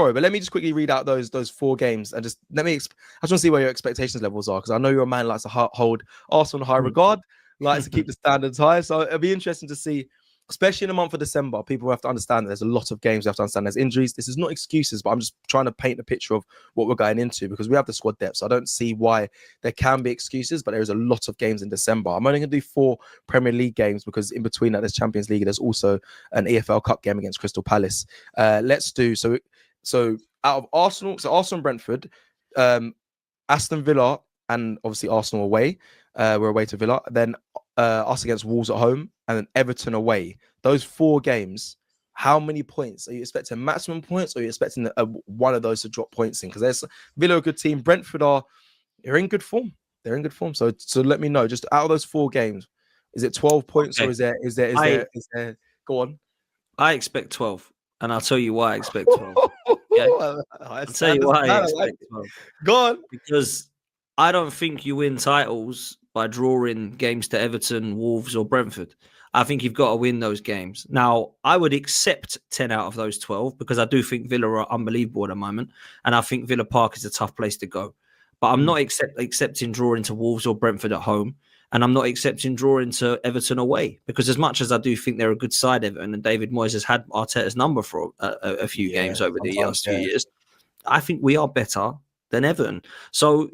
Sorry, but let me just quickly read out those 4 games and just I just want to see where your expectations levels are, because I know you're a man likes to hold Arsenal in high regard, likes to keep the standards high. So it'll be interesting to see, especially in the month of December. People have to understand that there's a lot of games. We have to understand there's injuries. This is not excuses, but I'm just trying to paint a picture of what we're going into, because we have the squad depth. So I don't see why there can be excuses, but there is a lot of games in December. I'm only going to do 4 Premier League games, because in between that there's Champions League. There's also an EFL Cup game against Crystal Palace. Let's do so out of Arsenal. So Arsenal and Brentford, Aston Villa, and obviously Arsenal away. We're away to Villa. Then us against Wolves at home, and then Everton away. Those 4 games, how many points? Are you expecting maximum points, or are you expecting one of those to drop points in? Because there's Villa, a good team. Brentford they're in good form. They're in good form. So let me know, just out of those 4 games, is it 12 points, or is there go on? I expect 12, and I'll tell you why I expect 12. Okay? I'll tell you why I expect 12. Go on. Because I don't think you win titles by drawing games to Everton, Wolves, or Brentford. I think you've got to win those games. Now, I would accept 10 out of those 12, because I do think Villa are unbelievable at the moment, and I think Villa Park is a tough place to go. But I'm not accepting drawing to Wolves or Brentford at home, and I'm not accepting drawing to Everton away, because as much as I do think they're a good side, Everton, and David Moyes has had Arteta's number for a few games over the last few years, I think we are better than Everton. So,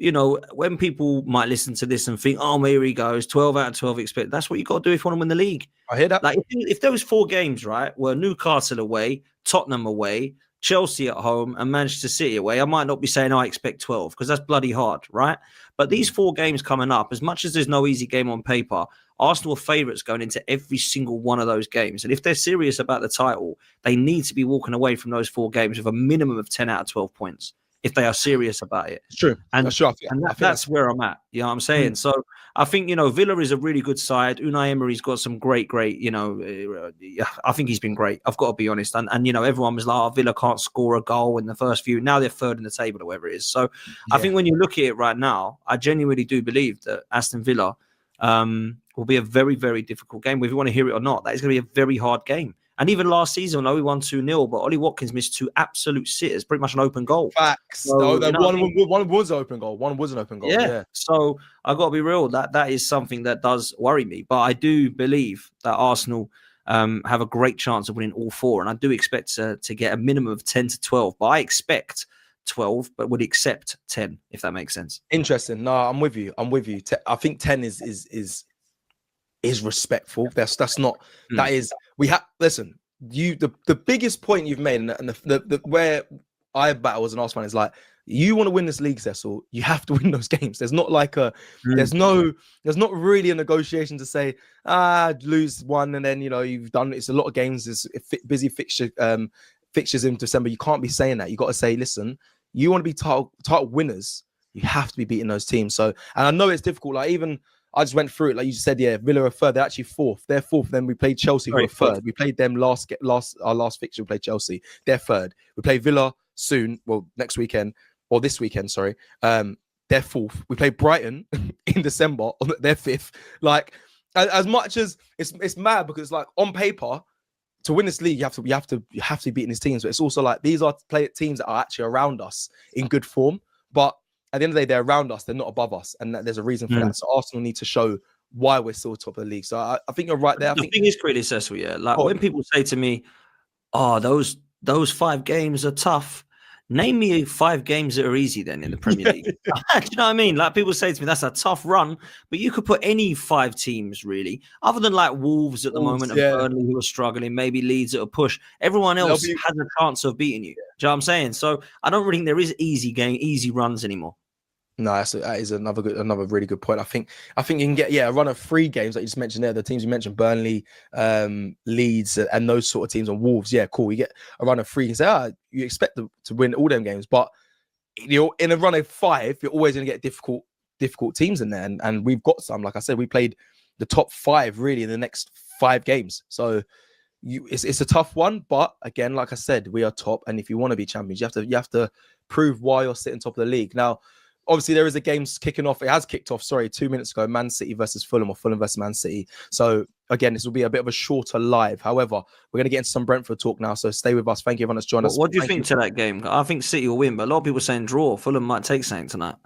when people might listen to this and think, oh, here he goes, 12 out of 12 expect, that's what you got to do if you want to win the league. I hear that. Like, if those 4 games, right, were Newcastle away, Tottenham away, Chelsea at home, and Manchester City away, I might not be saying I expect 12, because that's bloody hard, right? But these 4 games coming up, as much as there's no easy game on paper, Arsenal are favourites going into every single one of those games. And if they're serious about the title, they need to be walking away from those 4 games with a minimum of 10 out of 12 points, if they are serious about it. It's true. And, that's true. That's where I'm at. You know what I'm saying? So I think, Villa is a really good side. Unai Emery's got some great, I think he's been great. I've got to be honest. And everyone was like, oh, Villa can't score a goal in the first few. Now they're 3rd in the table or whatever it is. So I think when you look at it right now, I genuinely do believe that Aston Villa will be a very, very difficult game. Whether you want to hear it or not, that is going to be a very hard game. And even last season, we won 2-0, but Ollie Watkins missed 2 absolute sitters, pretty much an open goal. Facts. So, one was an open goal. One was an open goal. Yeah. So I got to be real. That is something that does worry me. But I do believe that Arsenal have a great chance of winning all 4, and I do expect to get a minimum of 10 to 12. But I expect 12, but would accept 10, if that makes sense. Interesting. No, I'm with you. I think 10 is respectful. That's not. That is. We have. Listen. The biggest point you've made, and the where I battle as an Arsenal fan is like, you want to win this league, Cecil, you have to win those games. There's not like there's not really a negotiation to say, lose one and then you've done. It's a lot of games. It's busy fixtures in December. You can't be saying that. You got to say, listen, you want to be title winners. You have to be beating those teams. So, and I know it's difficult. Like even I just went through it. Like you just said, Villa are 3rd. They're actually 4th. They're 4th. Then we played Chelsea, who are 3rd. We played them our last fixture. We played Chelsea. They're 3rd. We play Villa soon. Well, next weekend or this weekend. Sorry. They're 4th. We play Brighton in December. They're 5th. Like as much as it's mad, because like on paper, to win this league, you have to be beating these teams. But it's also like these are teams that are actually around us in good form, but at the end of the day, they're around us. They're not above us. And there's a reason for that. So Arsenal need to show why we're still top of the league. So I think you're right there. The thing is pretty successful, Like when people say to me, oh, those 5 games are tough. Name me 5 games that are easy then in the Premier League. Do you know what I mean? Like people say to me, that's a tough run. But you could put any 5 teams really, other than like Wolves at the moment and Burnley who are struggling, maybe Leeds at a push. Everyone else has a chance of beating you. Do you know what I'm saying? So I don't really think there is easy runs anymore. No, that is another really good point. I think you can get a run of 3 games that you just mentioned there. The teams you mentioned, Burnley, Leeds, and those sort of teams, and Wolves. Yeah, cool. You get a run of 3. You say, you expect them to win all them games, but in a run of 5, you're always going to get difficult teams in there, and we've got some. Like I said, we played the top 5 really in the next 5 games, so it's a tough one. But again, like I said, we are top, and if you want to be champions, you have to prove why you're sitting top of the league now. obviously there is a game kicking off. It has kicked off, sorry, 2 minutes ago. Man City versus Fulham, or Fulham versus Man City. So again, this will be a bit of a shorter live. However, we're going to get into some Brentford talk now. So stay with us. Thank you everyone that's joined us. What do you think to that game? I think City will win, but a lot of people are saying draw. Fulham might take something tonight.